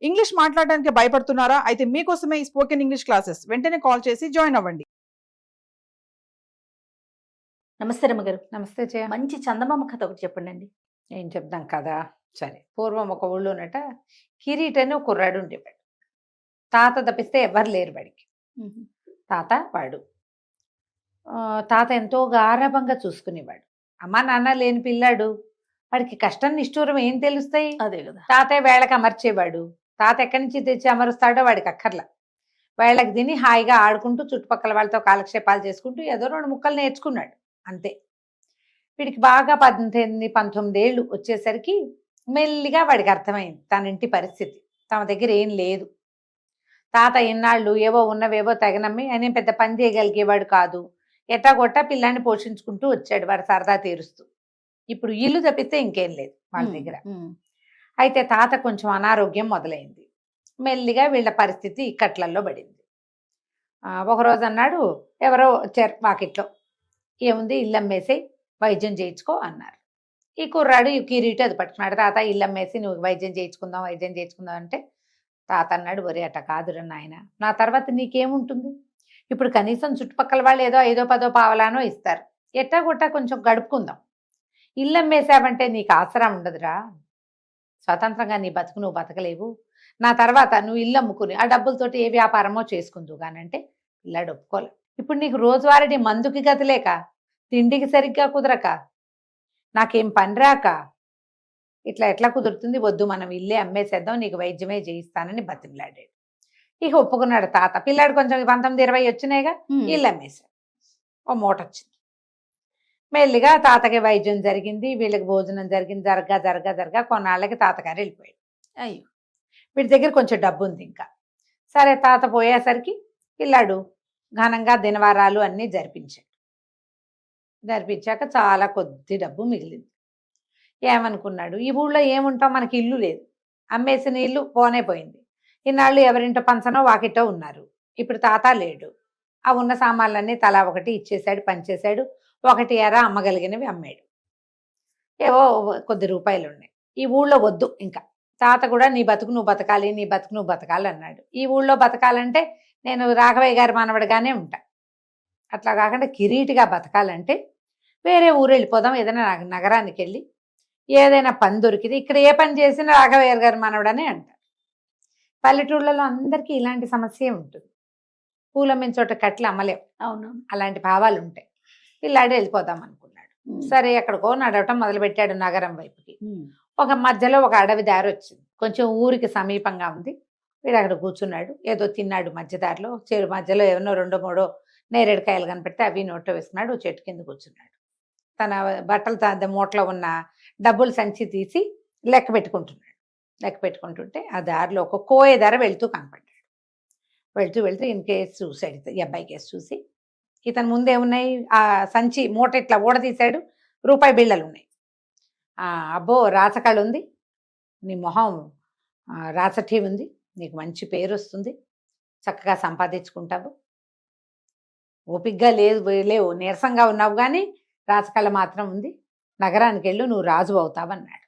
English మాట్లాడడానికి భయపడుతున్నారా? అయితే మీకోసమే ఈ స్పోకెన్ ఇంగ్లీష్ క్లాసెస్. వెంటనే కాల్ చేసి జాయిన్ అవ్వండి. నమస్తే రమ్మగారు. నమస్తే జయ. మంచి చందమామ కథ ఒకటి చెప్పండి. ఏం చెప్దాం కదా. సరే, పూర్వం ఒక ఊళ్ళోనట కిరీట్ అని ఒక కుర్రాడు ఉండేవాడు. తాత తప్పిస్తే ఎవరు లేరు వాడికి. తాత వాడు తాత ఎంతో గారాభంగా చూసుకునేవాడు. అమ్మా నాన్న లేని పిల్లాడు, వాడికి కష్టం నిష్ఠూరం ఏం తెలుస్తాయి? అదే కదా. తాతయ్య వేళకి అమర్చేవాడు. తాత ఎక్కడి నుంచి తెచ్చి అమరుస్తాడో వాడికి అక్కర్లా. వేళకి తిని హాయిగా ఆడుకుంటూ చుట్టుపక్కల వాళ్ళతో కాలక్షేపాలు చేసుకుంటూ ఏదో 2 ముక్కలు నేర్చుకున్నాడు అంతే. వీడికి బాగా 18, 19 ఏళ్ళు వచ్చేసరికి మెల్లిగా వాడికి అర్థమైంది తన ఇంటి పరిస్థితి. తమ దగ్గర ఏం లేదు. తాత ఇన్నాళ్ళు ఏవో ఉన్నవేవో తగనమ్మి ఆయన పెద్ద పని చేయగలిగేవాడు కాదు. ఎట్టాగొట్టా పిల్లాన్ని పోషించుకుంటూ వచ్చాడు వాడు సరదా తీరుస్తూ. ఇప్పుడు ఇల్లు తప్పిస్తే ఇంకేం లేదు వాళ్ళ దగ్గర. అయితే తాత కొంచెం అనారోగ్యం మొదలైంది. మెల్లిగా వీళ్ళ పరిస్థితి ఇక్కట్లల్లో పడింది. ఒకరోజు అన్నాడు, ఎవరో వచ్చారు వాకిట్లో, ఏముంది ఇల్లు అమ్మేసి వైద్యం చేయించుకో అన్నారు. ఈ కుర్రాడు ఈ కిరీటి అది పట్టుకున్నాడు. తాత ఇల్లు అమ్మేసి నువ్వు వైద్యం చేయించుకుందాం అంటే తాత అన్నాడు, ఒరే అట్ట కాదురా నాయన, నా తర్వాత నీకేముంటుంది? ఇప్పుడు కనీసం చుట్టుపక్కల వాళ్ళు ఏదో 5, 10 పావలానో ఇస్తారు. ఎట్టాగొట్టా కొంచెం గడుపుకుందాం. ఇల్లు అమ్మేసావంటే నీకు ఆసరా ఉండదురా. స్వతంత్రంగా నీ బతుకు నువ్వు బతకలేవు. నా తర్వాత నువ్వు ఇల్లు అమ్ముకుని ఆ డబ్బులతోటి ఏ వ్యాపారమో చేసుకుందువు కానంటే పిల్లాడు ఒప్పుకోలే. ఇప్పుడు నీకు రోజువారీ మందుకి గతిలేక, తిండికి సరిగ్గా కుదరక, నాకేం పని రాక ఇట్లా ఎట్లా కుదురుతుంది? వద్దు, మనం ఇల్లే అమ్మేసేద్దాం, నీకు వైద్యమే చేయిస్తానని బతిమలాడాడు. ఇక ఒప్పుకున్నాడు తాత. పిల్లాడు కొంచెం 19, 20 వచ్చినాయిగా, ఇల్లు అమ్మేశాడు. ఓ మూట వచ్చింది. మెల్లిగా తాతకి వైద్యం జరిగింది, వీళ్ళకి భోజనం జరిగింది. జరగా కొన్నాళ్ళకి తాతగారు వెళ్ళిపోయాడు. అయ్యో, వీడి దగ్గర కొంచెం డబ్బు ఉంది ఇంకా. సరే, తాత పోయేసరికి పిల్లాడు ఘనంగా దినవారాలు అన్నీ జరిపించాక చాలా కొద్ది డబ్బు మిగిలింది. ఏమనుకున్నాడు, ఈ ఊళ్ళో ఏముంటాం, మనకి ఇల్లు లేదు, అమ్మేసిన ఇల్లు పోనే పోయింది. ఇన్నాళ్ళు ఎవరింటో పంచనో వాకిటో ఉన్నారు. ఇప్పుడు తాత లేడు. ఆ ఉన్న సామాన్లన్నీ తలా ఒకటి ఇచ్చేశాడు, పంచేశాడు. 1 ఎరా అమ్మగలిగినవి అమ్మాడు. ఏవో కొద్ది రూపాయలు ఉన్నాయి. ఈ ఊళ్ళో వద్దు ఇంకా. తాత కూడా నీ బతుకు నువ్వు బతకాలి అన్నాడు. ఈ ఊళ్ళో బతకాలంటే నేను రాఘవయ్య గారి మనవడిగానే ఉంటా. అట్లా కాకుండా కిరీటిగా బతకాలంటే వేరే ఊరు వెళ్ళిపోదాం, ఏదైనా నగరానికి వెళ్ళి ఏదైనా పని దొరికింది. ఇక్కడ ఏ పని చేసినా రాఘవయ్య గారి మనవడనే అంటారు. పల్లెటూళ్ళలో అందరికీ ఇలాంటి సమస్య ఉంటుంది. పూలమ్మిన చోట కట్లు అమ్మలేవు. అవును, అలాంటి భావాలు ఉంటాయి. పిల్లాడు వెళ్ళిపోదాం అనుకున్నాడు. సరే, ఎక్కడికో నడవటం మొదలుపెట్టాడు నగరం వైపుకి. ఒక మధ్యలో ఒక అడవి దారి వచ్చింది. కొంచెం ఊరికి సమీపంగా ఉంది. వీడు అక్కడ కూర్చున్నాడు, ఏదో తిన్నాడు మధ్యదారిలో. చెరు మధ్యలో ఏమో 2, 3 నేరేడుకాయలు కనిపెడితే అవి నోట్లో వేసుకున్నాడు. చెట్టు కింద కూర్చున్నాడు. తన బట్టలు మూటలో ఉన్న డబ్బులు సంచి తీసి లెక్క పెట్టుకుంటుంటే ఆ దారిలో ఒక కోయ ధర వెళ్తూ కనపడ్డాడు. వెళ్తూ ఈయన కేసు చూశాడు. ఈ అబ్బాయి కేసు చూసి, ఇతని ముందేమున్నాయి, ఆ సంచి మూట ఇట్లా ఊడదీశాడు. రూపాయి బిళ్ళలు ఉన్నాయి. అబ్బో, రాచకళ ఉంది, నీ మొహం రాచఠీ ఉంది, నీకు మంచి పేరు వస్తుంది, చక్కగా సంపాదించుకుంటావు, ఓపిగ్గా లేవు, నీరసంగా ఉన్నావు, కానీ రాచకళ మాత్రం ఉంది, నగరానికి వెళ్ళు, నువ్వు రాజు అవుతావు అన్నాడు.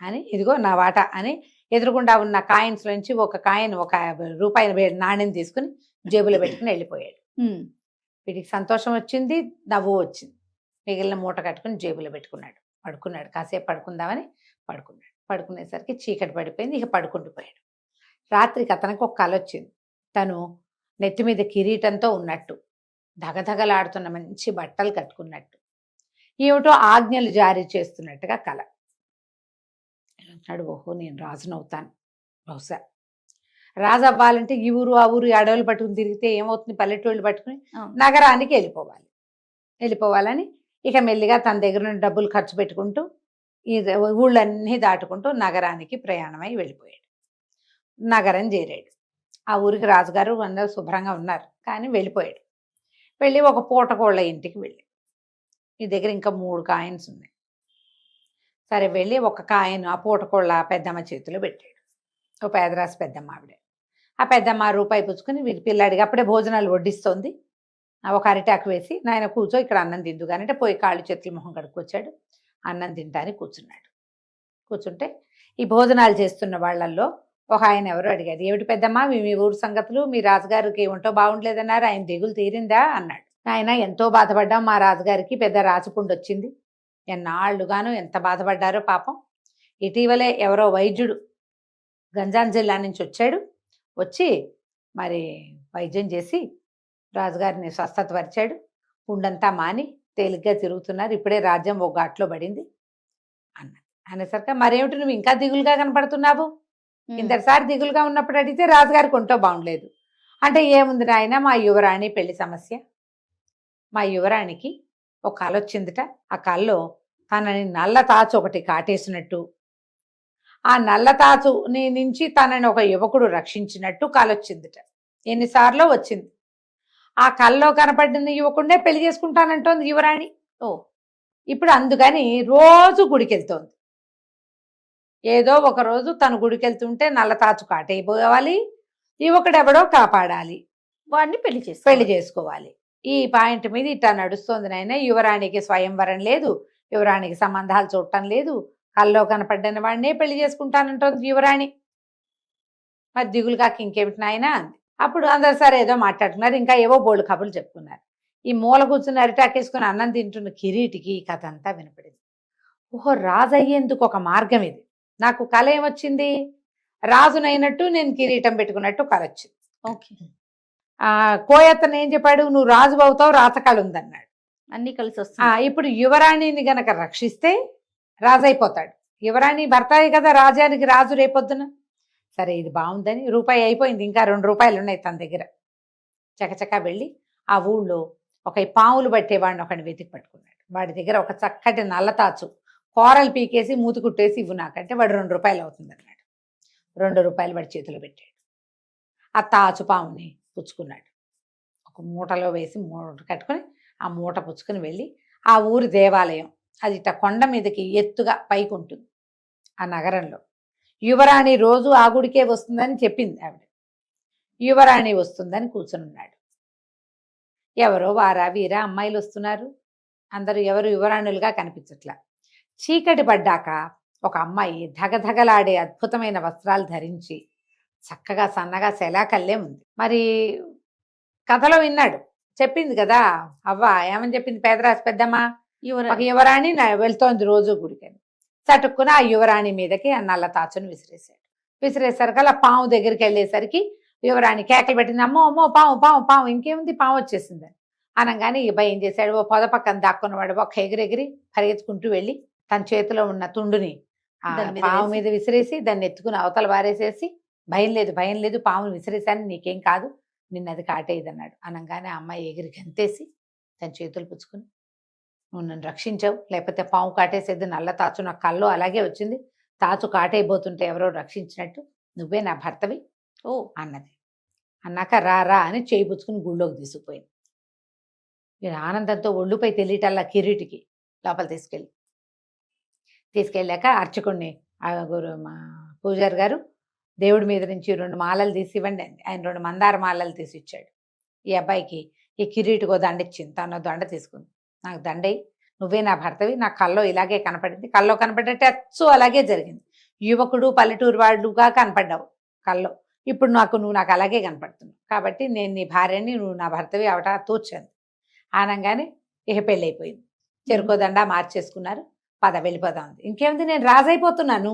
అని ఇదిగో నా వాటా అని ఎదురుగుండా ఉన్న కాయిన్స్ నుంచి ఒక కాయిన్, ఒక రూపాయి నాణ్యం తీసుకుని జేబులో పెట్టుకుని వెళ్ళిపోయాడు. వీడికి సంతోషం వచ్చింది, నవ్వు వచ్చింది. మిగిలిన మూట కట్టుకుని జేబులో పెట్టుకున్నాడు. పడుకున్నాడు. కాసేపు పడుకుందామని పడుకునేసరికి చీకటి పడిపోయింది. ఇక పడుకుంటుపోయాడు. రాత్రికి అతనికి ఒక కల వచ్చింది. తను నెత్తి మీద కిరీటంతో ఉన్నట్టు, దగదగలాడుతున్న మంచి బట్టలు కట్టుకున్నట్టు, ఏమిటో ఆజ్ఞలు జారీ చేస్తున్నట్టుగా కల. అంటాడు, ఓహో, నేను రాజునవుతాను. బహుశా రాజు అవ్వాలంటే ఈ ఊరు ఆ ఊరు అడవులు పట్టుకుని తిరిగితే ఏమవుతుంది, పల్లెటూళ్ళు పట్టుకుని నగరానికి వెళ్ళిపోవాలని ఇక మెల్లిగా తన దగ్గర ఉన్న డబ్బులు ఖర్చు పెట్టుకుంటూ ఈ ఊళ్ళన్నీ దాటుకుంటూ నగరానికి ప్రయాణమై వెళ్ళిపోయాడు. నగరం చేరాడు. ఆ ఊరికి రాజుగారు అందరూ శుభ్రంగా ఉన్నారు, కానీ వెళ్ళిపోయాడు. వెళ్ళి ఒక పూటకోళ్ళ ఇంటికి వెళ్ళి, ఈ దగ్గర ఇంకా 3 కాయిన్స్ ఉన్నాయి. సరే, వెళ్ళి ఒక కాయిన్ ఆ పూటకోళ్ళ పెద్దమ్మ చేతిలో పెట్టాడు. ఓ పేదరాశి పెద్దమ్మ ఆవిడ. ఆ పెద్దమ్మ రూపాయి పుచ్చుకుని వీడి పిల్లాడికి అప్పుడే భోజనాలు వడ్డిస్తోంది. ఒక అరిటాకు వేసి, నాయన కూర్చో, ఇక్కడ అన్నం తిందు కానీ అంటే పోయి కాళ్ళు చేతులు మొహం కడుక్కొచ్చాడు. అన్నం తింటానికి కూర్చుంటే ఈ భోజనాలు చేస్తున్న వాళ్ళల్లో ఒక ఆయన ఎవరో అడిగారు, ఏమిటి పెద్దమ్మా మీ మీ ఊరు సంగతులు, మీ రాజుగారికి ఒంటో బాగుండలేదన్నారు, ఆయన దిగులు తీరిందా అన్నాడు. ఆయన ఎంతో బాధపడ్డాం, మా రాజుగారికి పెద్ద రాచపుండు వచ్చింది, ఎన్నాళ్ళుగాను ఎంత బాధపడ్డారో పాపం. ఇటీవలే ఎవరో వైద్యుడు గంజాం జిల్లా నుంచి వచ్చాడు, వచ్చి మరి వైద్యం చేసి రాజుగారిని స్వస్థత పరిచాడు, పుండంతా మాని తేలిగ్గా తిరుగుతున్నారు, ఇప్పుడే రాజ్యం ఒక ఘాట్లో పడింది అన్నది. అనేసరికి మరేమిటి నువ్వు ఇంకా దిగులుగా కనపడుతున్నావు, ఇంతసారి దిగులుగా ఉన్నప్పుడు అడిగితే రాజుగారికి ఒంటో బాగుండలేదు అంటే, ఏముంది నాయన మా యువరాణి పెళ్లి సమస్య, మా యువరాణికి ఒక కళ వచ్చిందిట, ఆ కళలో తనని నల్ల తాచు ఒకటి కాటేసినట్టు, ఆ నల్ల తాచుని నుంచి తనని ఒక యువకుడు రక్షించినట్టు కళ వచ్చిందిట. ఎన్నిసార్లు వచ్చింది. ఆ కళ్ళలో కనపడిన యువకుడినే పెళ్లి చేసుకుంటానంటోంది యువరాణి. ఇప్పుడు అందుకని రోజు గుడికెళ్తోంది. ఏదో ఒక రోజు తను గుడికెళ్తుంటే నల్ల తాచు కాటైపోవాలి, యువకుడెవడో కాపాడాలి, వాడిని పెళ్లి చేసుకోవాలి. ఈ పాయింట్ మీద ఇట్లా నడుస్తోంది నాయన. యువరాణికి స్వయంవరం లేదు, యువరాణికి సంబంధాలు చూడటం లేదు, కల్లో కనపడ్డని వాడినే పెళ్లి చేసుకుంటానంటోంది యువరాణి. మరి దిగులు కాక ఇంకేమిటి నాయన అంది. అప్పుడు అందరు సరే ఏదో మాట్లాడుతున్నారు, ఇంకా ఏవో బోళ్ళు కబుర్లు చెప్పుకున్నారు. ఈ మూల కూర్చుని అరిటాకేసుకుని అన్నం తింటున్న కిరీటికి ఈ కథ అంతా వినపడింది. ఓహో, రాజు అయ్యేందుకు ఒక మార్గం ఇది. నాకు కళ ఏమొచ్చింది, రాజునైనట్టు నేను కిరీటం పెట్టుకున్నట్టు కళ వచ్చింది. ఓకే. కోయత్తను ఏం చెప్పాడు, నువ్వు రాజు అవుతావు, రాతకళ ఉందన్నాడు. అన్ని కలిసి వస్తాయి. ఇప్పుడు యువరాణిని గనక రక్షిస్తే రాజు అయిపోతాడు. యువరాణి భర్తాయి కదా రాజానికి రాజు రేపొద్దున. సరే ఇది బాగుందని రూపాయి అయిపోయింది, ఇంకా 2 రూపాయలు ఉన్నాయి తన దగ్గర. చకచకా వెళ్ళి ఆ ఊళ్ళో ఒక పావులు పట్టేవాడిని ఒకడిని వెతికి పట్టుకున్నాడు. వాడి దగ్గర ఒక చక్కటి నల్లతాచు కూరలు పీకేసి మూతి కుట్టేసి ఇవ్వు నాకంటే వాడు 2 రూపాయలు అవుతుంది అన్నాడు. 2 రూపాయలు వాడి చేతిలో పెట్టాడు. ఆ తాచు పావుని పుచ్చుకున్నాడు, ఒక మూటలో వేసి మూట కట్టుకుని ఆ మూట పుచ్చుకుని వెళ్ళి ఆ ఊరి దేవాలయం, అది ఇట్ట కొండ మీదకి ఎత్తుగా పైకి ఉంటుంది ఆ నగరంలో. యువరాణి రోజు ఆ గుడికే వస్తుందని చెప్పింది ఆవిడ. యువరాణి వస్తుందని కూర్చునున్నాడు. ఎవరో వారా వీరా అమ్మాయిలు వస్తున్నారు, అందరూ ఎవరు యువరాణులుగా కనిపించట్లా. చీకటి పడ్డాక ఒక అమ్మాయి ధగధగలాడే అద్భుతమైన వస్త్రాలు ధరించి చక్కగా సన్నగా శలాకల్లే ఉంది. మరి కథలో విన్నాడు, చెప్పింది కదా అవ్వ, ఏమని చెప్పింది పేదరాశి పెద్దమ్మ, ఒక యువరాణి వెళ్తోంది రోజు గుడికని. చటుక్కున ఆ యువరాణి మీదకి ఆ నల్ల తాచును విసిరేశాడు. విసిరేసరికి అలా పాము దగ్గరికి వెళ్ళేసరికి యువరాణి కేకలు పెట్టింది, అమ్మో అమ్మో పాము పాము పాము, ఇంకేముంది పాము వచ్చేసిందని. అనగానే ఈ భయం చేశాడు. ఓ పొద పక్కన దాక్కున్నవాడు ఒక ఎగిరెగిరి పరిగెత్తుకుంటూ వెళ్ళి తన చేతిలో ఉన్న తుండుని ఆ పాము మీద విసిరేసి దాన్ని ఎత్తుకుని అవతల వారేసేసి, భయం లేదు భయం లేదు, పాముని విసిరేసాను, నీకేం కాదు, నిన్నది కాటేదన్నాడు. అనగానే ఆ అమ్మాయి ఎగిరి గంతేసి తన చేతులు పుచ్చుకుని, నువ్వు నన్ను రక్షించావు, లేకపోతే పాము కాటేసేది, నల్ల తాచు నా కల్లో అలాగే వచ్చింది, తాచు కాటైపోతుంటే ఎవరో రక్షించినట్టు, నువ్వే నా భర్తవి ఓ అన్నది. అన్నాక రా రా అని చేయి పుచ్చుకుని గుళ్ళోకి తీసుకుపోయింది. ఆనందంతో ఒళ్ళుపై తెలియటల్లా కిరీటికి లోపల తీసుకెళ్ళాక అర్చకుడిని మా పూజారి గారు దేవుడి మీద నుంచి 2 మాలలు తీసి ఇవ్వండి అండి. ఆయన 2 మందార మాలలు తీసి ఇచ్చాడు. ఈ అబ్బాయికి ఈ కిరీటికో దండ ఇచ్చింది, తన దండ తీసుకుంది. నాకు దండయి, నువ్వే నా భర్తవి, నా కల్లో ఇలాగే కనపడింది, కల్లో కనపడ్డట్టే అచ్చు అలాగే జరిగింది, యువకుడు పల్లెటూరు వాళ్ళుగా కనపడ్డావు కల్లో, ఇప్పుడు నువ్వు నాకు అలాగే కనపడుతున్నావు, కాబట్టి నేను నీ భార్యని, నువ్వు నా భర్తవి అవట తోచాను. ఆనంగానే ఇక పెళ్ళైపోయింది. చెరుకోదండ మార్చేసుకున్నారు, పద వెళ్ళిపోతా ఉంది. ఇంకేముంది, నేను రాజైపోతున్నాను,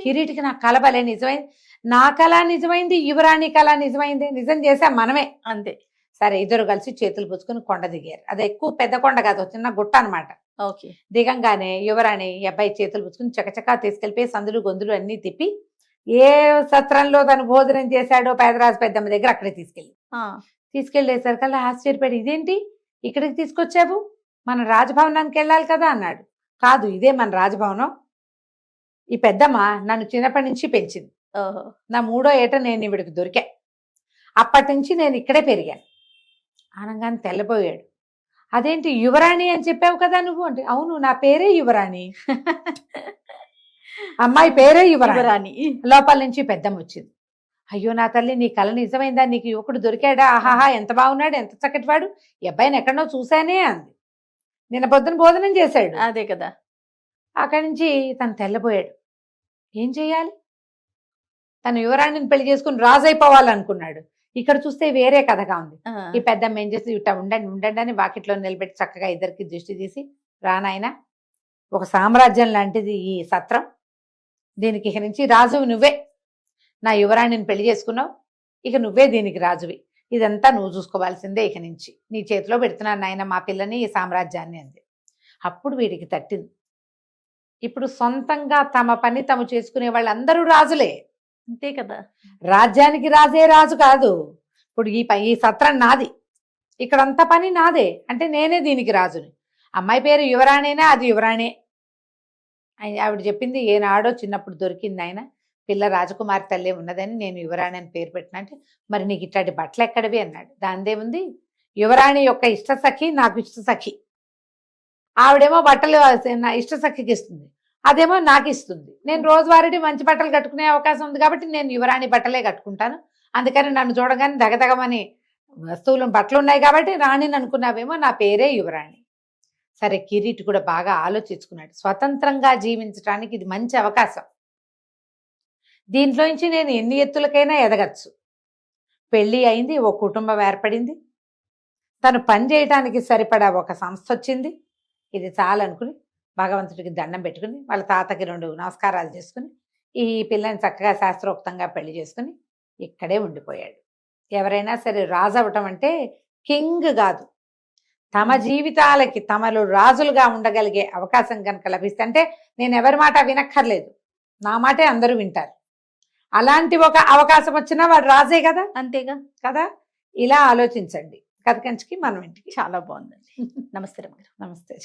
కిరీటికి నా కళ భలే నిజమైంది, నా కళ నిజమైంది, యువరాణి కళ నిజమైంది, నిజం చేసాం మనమే అంతే. సరే ఇద్దరు కలిసి చేతులు పుచ్చుకొని కొండ దిగారు. అది ఎక్కువ పెద్ద కొండ కాదు, చిన్న గుట్ట అనమాట. ఓకే. దిగంగానే యువరాణి ఈ అబ్బాయి చేతులు పుచ్చుకుని చకచకా తీసుకెళ్ళిపోయి సందులు గొంతులు అన్నీ తిప్పి ఏ సత్రంలో తను భోజనం చేశాడో పేదరాజు పెద్దమ్మ దగ్గర అక్కడే తీసుకెళ్ళేసరికల్లా ఆశ్చర్యపడి, ఇదేంటి ఇక్కడికి తీసుకొచ్చావు, మన రాజభవనానికి వెళ్ళాలి కదా అన్నాడు. కాదు, ఇదే మన రాజభవనం, ఈ పెద్దమ్మ నన్ను చిన్నప్పటి నుంచి పెంచింది, నా 3వ ఏట నేను ఇవిడికి దొరికా, అప్పటి నుంచి నేను ఇక్కడే పెరిగాను. అనగానే తెల్లబోయాడు. అదేంటి యువరాణి అని చెప్పావు కదా నువ్వు అంటే, అవును నా పేరే యువరాణి, అమ్మాయి పేరే యువరాణి. లోపల నుంచి పెద్దమ్మ వచ్చింది. అయ్యో నా తల్లి, నీ కళ నిజమైందా, నీకు యువకుడు దొరికాడా, ఆహాహా ఎంత బాగున్నాడు, ఎంత చక్కటివాడు, ఈ అబ్బాయిని ఎక్కడో చూశానే అంది. నిన్న పొద్దున భోజనం చేశాడు. అదే కదా. అక్కడి నుంచి తను తెల్లబోయాడు. ఏం చెయ్యాలి, తను యువరాణిని పెళ్లి చేసుకుని రాజు అయిపోవాలనుకున్నాడు. ఇక్కడ చూస్తే వేరే కథగా ఉంది. ఈ పెద్దమ్మ ఏం చేసి ఇట్లా ఉండండి ఉండండి అని వాకిట్లో నిలబెట్టి చక్కగా ఇద్దరికి దృష్టి తీసి, రానాయన ఒక సామ్రాజ్యం లాంటిది ఈ సత్రం, దీనికి ఇక నుంచి రాజువి నువ్వే. నా యువరాణిని పెళ్లి చేసుకున్నావు, ఇక నువ్వే దీనికి రాజువి. ఇదంతా నువ్వు చూసుకోవాల్సిందే, ఇక నుంచి నీ చేతిలో పెడుతున్నాను నాయన మా పిల్లని, ఈ సామ్రాజ్యాన్ని అంది. అప్పుడు వీడికి తట్టింది. ఇప్పుడు సొంతంగా తమ పని తమ చేసుకునే వాళ్ళందరూ రాజులే. అంతే కదా. రాజ్యానికి రాజే రాజు కాదు. ఇప్పుడు ఈ సత్రం నాది, ఇక్కడంతా పని నాదే, అంటే నేనే దీనికి రాజుని. అమ్మాయి పేరు యువరాణేనా, అది యువరాణే. ఆవిడ చెప్పింది, ఏనాడో చిన్నప్పుడు దొరికింది ఆయన పిల్ల రాజకుమారి తల్లే ఉన్నదని నేను యువరాణి అని పేరు పెట్టిన. అంటే మరి నీకు ఇట్లాంటి బట్టలు ఎక్కడివి అన్నాడు. దానిదేముంది, యువరాణి యొక్క ఇష్ట సఖి నాకు ఇష్ట సఖి. ఆవిడేమో బట్టలు నా ఇష్ట సఖికి ఇస్తుంది, అదేమో నాకు ఇస్తుంది. నేను రోజువారీ మంచి బట్టలు కట్టుకునే అవకాశం ఉంది కాబట్టి నేను యువరాణి బట్టలే కట్టుకుంటాను. అందుకని నన్ను చూడగానే దగదగమని వస్తువులు బట్టలు ఉన్నాయి కాబట్టి రాణిని అనుకున్నావేమో, నా పేరే యువరాణి. సరే, కిరీటి కూడా బాగా ఆలోచించుకున్నాడు. స్వతంత్రంగా జీవించడానికి ఇది మంచి అవకాశం, దీంట్లోంచి నేను ఎన్ని ఎత్తులకైనా ఎదగచ్చు. పెళ్ళి అయింది, ఓ కుటుంబం ఏర్పడింది, తను పని చేయడానికి సరిపడా ఒక సంస్థ వచ్చింది. ఇది చాలనుకుని భగవంతుడికి దండం పెట్టుకుని వాళ్ళ తాతకి 2 నమస్కారాలు చేసుకుని ఈ పిల్లని చక్కగా శాస్త్రోక్తంగా పెళ్లి చేసుకుని ఇక్కడే ఉండిపోయాడు. ఎవరైనా సరే రాజు అవటం అంటే కింగ్ కాదు, తమ జీవితాలకి తమలు రాజులుగా ఉండగలిగే అవకాశం కనుక లభిస్తే, అంటే నేను ఎవరి మాట వినక్కర్లేదు, నా మాటే అందరూ వింటారు. అలాంటి ఒక అవకాశం వచ్చినా వాడు రాజే కదా. అంతేగా కదా. ఇలా ఆలోచించండి. కథ కంచికి మనం ఇంటికి. చాలా బాగుందండి. నమస్తే రమ్య గారు. నమస్తే.